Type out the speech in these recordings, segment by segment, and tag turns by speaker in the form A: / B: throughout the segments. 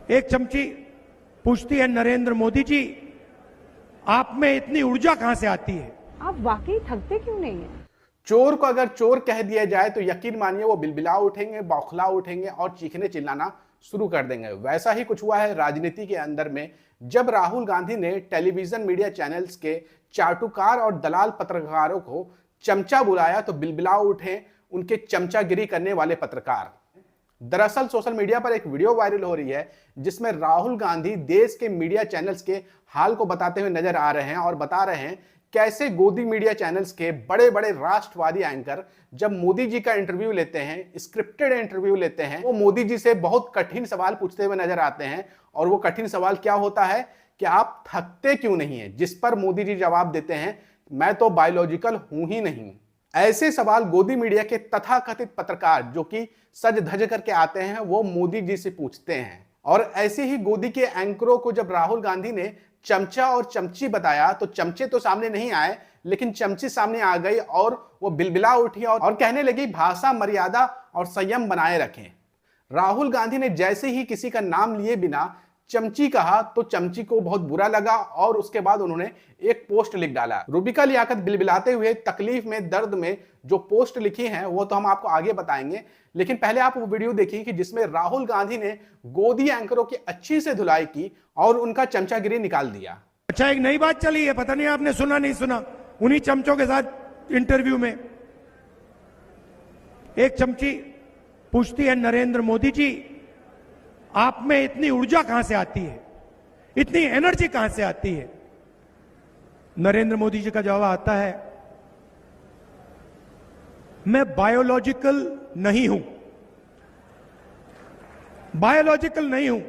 A: एक चमची पूछती है, नरेंद्र मोदी जी, आप में इतनी ऊर्जा कहां से आती है?
B: आप वाकई थकते क्यों नहीं है?
C: चोर को अगर चोर कह दिया जाए तो यकीन मानिए वो बिलबिला उठेंगे, बौखला उठेंगे और चीखने चिल्लाना शुरू कर देंगे। वैसा ही कुछ हुआ है राजनीति के अंदर में, जब राहुल गांधी ने टेलीविजन मीडिया चैनल्स के चाटुकार और दलाल पत्रकारों को चमचा बुलाया तो बिलबिला उठे उनके चमचागिरी करने वाले पत्रकार। दरअसल सोशल मीडिया पर एक वीडियो वायरल हो रही है जिसमें राहुल गांधी देश के मीडिया चैनल्स के हाल को बताते हुए नजर आ रहे हैं और बता रहे हैं कैसे गोदी मीडिया चैनल्स के बड़े बड़े राष्ट्रवादी एंकर जब मोदी जी का इंटरव्यू लेते हैं, स्क्रिप्टेड इंटरव्यू लेते हैं, वो मोदी जी से बहुत कठिन सवाल पूछते हुए नजर आते हैं। और वो कठिन सवाल क्या होता है कि आप थकते क्यों नहीं है, जिस पर मोदी जी जवाब देते हैं, मैं तो बायोलॉजिकल हूं ही नहीं। ऐसे सवाल गोदी मीडिया के तथाकथित पत्रकार जो कि सज धज करके आते हैं वो मोदी जी से पूछते हैं। और ऐसे ही गोदी के एंकरों को जब राहुल गांधी ने चमचा और चमची बताया तो चमचे तो सामने नहीं आए, लेकिन चमची सामने आ गई और वो बिलबिला उठी और कहने लगी भाषा मर्यादा और संयम बनाए रखें। राहुल गांधी ने जैसे ही किसी का नाम लिए बिना चमची कहा तो चमची को बहुत बुरा लगा और उसके बाद उन्होंने एक पोस्ट लिख डाला। रूबिका लियाकत बिलबिलाते हुए तकलीफ में, दर्द में जो पोस्ट लिखी है वो तो हम आपको आगे बताएंगे, लेकिन पहले आप वो वीडियो देखिए कि जिसमें राहुल गांधी ने गोदी एंकरों की अच्छी से धुलाई की और उनका चमचागिरी निकाल दिया।
A: अच्छा, एक नई बात चली है, पता नहीं आपने सुना नहीं सुना, उन्हीं चमचों के साथ इंटरव्यू में एक चमची पूछती है, नरेंद्र मोदी जी, आप में इतनी ऊर्जा कहां से आती है, इतनी एनर्जी कहां से आती है? नरेंद्र मोदी जी का जवाब आता है, मैं बायोलॉजिकल नहीं हूं, बायोलॉजिकल नहीं हूं।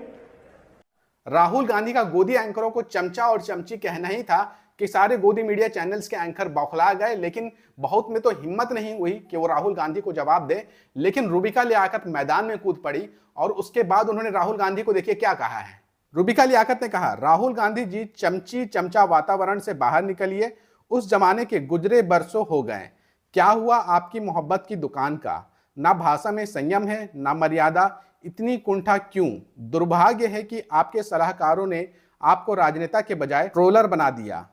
C: राहुल गांधी का गोदी एंकरों को चमचा और चमची कहना ही था कि सारे गोदी मीडिया चैनल्स के एंकर बौखला गए, लेकिन बहुत में तो हिम्मत नहीं हुई कि वो राहुल गांधी को जवाब दे। लेकिन रूबिका लियाकत मैदान में कूद पड़ी और उसके बाद उन्होंने राहुल गांधी को देखिए क्या कहा है। रूबिका लियाकत ने कहा, राहुल गांधी जी, चमची चमचा वातावरण से बाहर निकलिए, उस जमाने के गुजरे बरसों हो गए। क्या हुआ आपकी मोहब्बत की दुकान का? ना भाषा में संयम है, ना मर्यादा, इतनी कुंठा क्यों? दुर्भाग्य है कि आपके सलाहकारों ने आपको राजनेता के बजाय ट्रोलर बना दिया।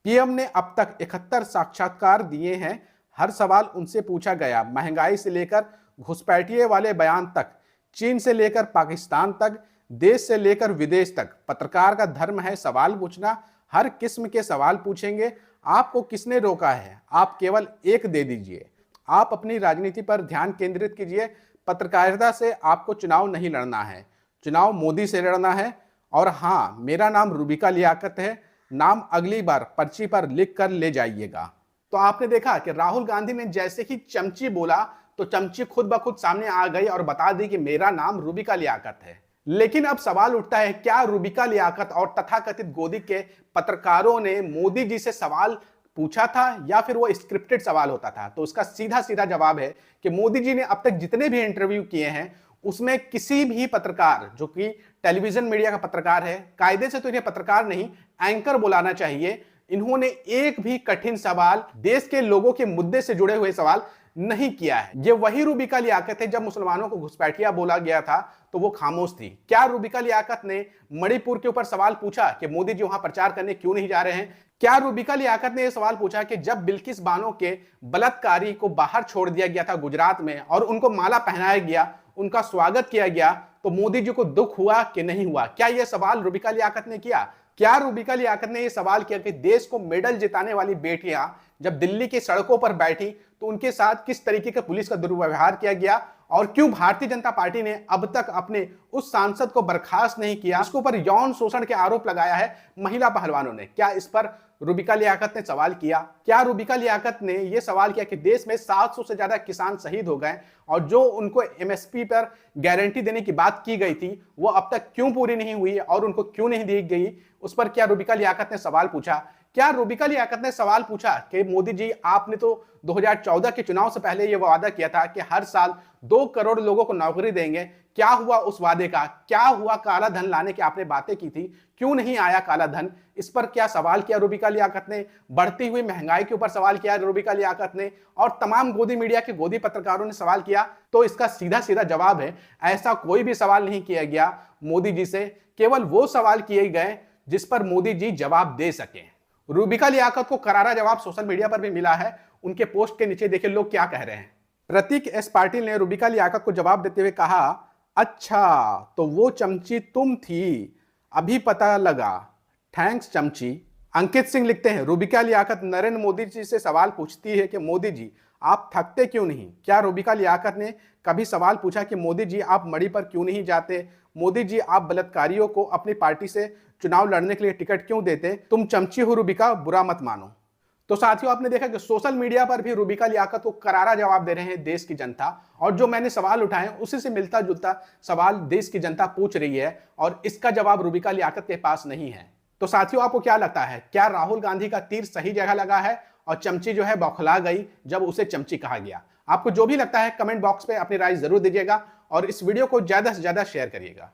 C: पीएम ने अब तक 71 साक्षात्कार दिए हैं, हर सवाल उनसे पूछा गया, महंगाई से लेकर घुसपैठिए वाले बयान तक, चीन से लेकर पाकिस्तान तक, देश से लेकर विदेश तक। पत्रकार का धर्म है सवाल पूछना, हर किस्म के सवाल पूछेंगे। आपको किसने रोका है? आप केवल एक दे दीजिए। आप अपनी राजनीति पर ध्यान केंद्रित कीजिए। पत्रकारिता से आपको चुनाव नहीं लड़ना है, चुनाव मोदी से लड़ना है। और हाँ, मेरा नाम रूबिका लियाकत है, नाम अगली बार पर्ची पर लिख कर ले जाइएगा। तो आपने देखा कि राहुल गांधी ने जैसे ही चमची बोला तो चमची खुद ब खुद सामने आ गई और बता दी कि मेरा नाम रूबिका लियाकत है। लेकिन अब सवाल उठता है, क्या रूबिका लियाकत और तथाकथित गोदी के पत्रकारों ने मोदी जी से सवाल पूछा था या फिर वो स्क्रिप्टेड सवाल होता था? तो उसका सीधा सीधा जवाब है कि मोदी जी ने अब तक जितने भी इंटरव्यू किए हैं उसमें किसी भी पत्रकार जो कि टेलीविजन मीडिया का पत्रकार है, कायदे से तो इन्हें पत्रकार नहीं एंकर बुलाना चाहिए, इन्होंने एक भी कठिन सवाल, देश के लोगों के मुद्दे से जुड़े हुए सवाल नहीं किया है। ये वही रूबिका लियाकत है, जब मुसलमानों को घुसपैठिया बोला गया था तो वो खामोश थी। क्या रूबिका लियाकत ने मणिपुर के ऊपर सवाल पूछा कि मोदी जी वहां प्रचार करने क्यों नहीं जा रहे हैं? क्या रूबिका लियाकत ने यह सवाल पूछा कि जब बिल्किस बानो के बलात्कारी को बाहर छोड़ दिया गया था गुजरात में और उनको माला पहनाया गया, उनका स्वागत किया गया, तो मोदी जी को दुख हुआ कि नहीं हुआ? क्या यह सवाल रूबिका लियाकत ने किया? क्या रूबिका लियाकत ने यह सवाल किया कि देश को मेडल जिताने वाली बेटियां जब दिल्ली की सड़कों पर बैठी तो उनके साथ किस तरीके का पुलिस का दुर्व्यवहार किया गया? और क्यों भारतीय जनता पार्टी ने अब तक अपने उस सांसद को बर्खास्त नहीं किया जिसके ऊपर यौन शोषण के आरोप लगाया है महिला पहलवानों ने? क्या इस पर रूबिका लियाकत ने सवाल किया? क्या रूबिका लियाकत ने यह सवाल किया कि देश में 700 से ज्यादा किसान शहीद हो गए और जो उनको एमएसपी पर गारंटी देने की बात की गई थी वो अब तक क्यों पूरी नहीं हुई और उनको क्यों नहीं दी गई? उस पर क्या रूबिका लियाकत ने सवाल पूछा? क्या रूबिका लियाकत ने सवाल पूछा कि मोदी जी, आपने तो 2014 के चुनाव से पहले यह वादा किया था कि हर साल 2 करोड़ लोगों को नौकरी देंगे, क्या हुआ उस वादे का, क्या हुआ काला धन लाने की आपने बातें की थी, क्यों नहीं आया काला धन, इस पर क्या सवाल किया रूबिका लियाकत ने। बढ़ती हुई महंगाई के ऊपर सवाल किया रूबिका लियाकत ने और तमाम गोदी मीडिया के गोदी पत्रकारों ने सवाल किया। तो इसका सीधा सीधा जवाब है, ऐसा कोई भी सवाल नहीं किया गया मोदी जी से, केवल वो सवाल किए गए जिस पर मोदी जी जवाब दे सके। रूबिका लियाकत को करारा जवाब सोशल मीडिया पर भी मिला है। उनके पोस्ट के नीचे देखिए लोग क्या कह रहे हैं। प्रतीक एस पाटिल ने रूबिका लियाकत को जवाब देते हुए कहा, अच्छा तो वो चमची तुम थी, अभी पता लगा, थैंक्स चमची। अंकित सिंह लिखते हैं, रूबिका लियाकत नरेंद्र मोदी जी से सवाल पूछती है कि मोदी जी आप थकते क्यों नहीं। क्या रूबिका लियाकत ने कभी सवाल पूछा कि मोदी जी आप मड़ी पर क्यों नहीं जाते, मोदी जी आप बलात्कारियों को अपनी पार्टी से चुनाव लड़ने के लिए टिकट क्यों देते। तुम चमची हो रूबिका, बुरा मत मानो। तो साथियों आपने देखा कि सोशल मीडिया पर भी रूबिका लियाकत को करारा जवाब दे रहे हैं देश की जनता, और जो मैंने सवाल उठाए उसी से मिलता जुलता सवाल देश की जनता पूछ रही है और इसका जवाब रूबिका लियाकत के पास नहीं है। तो साथियों आपको क्या लगता है, क्या राहुल गांधी का तीर सही जगह लगा है और चमची जो है बौखला गई जब उसे चमची कहा गया। आपको जो भी लगता है कमेंट बॉक्स में अपनी राय जरूर दीजिएगा और इस वीडियो को ज्यादा से ज्यादा शेयर करिएगा।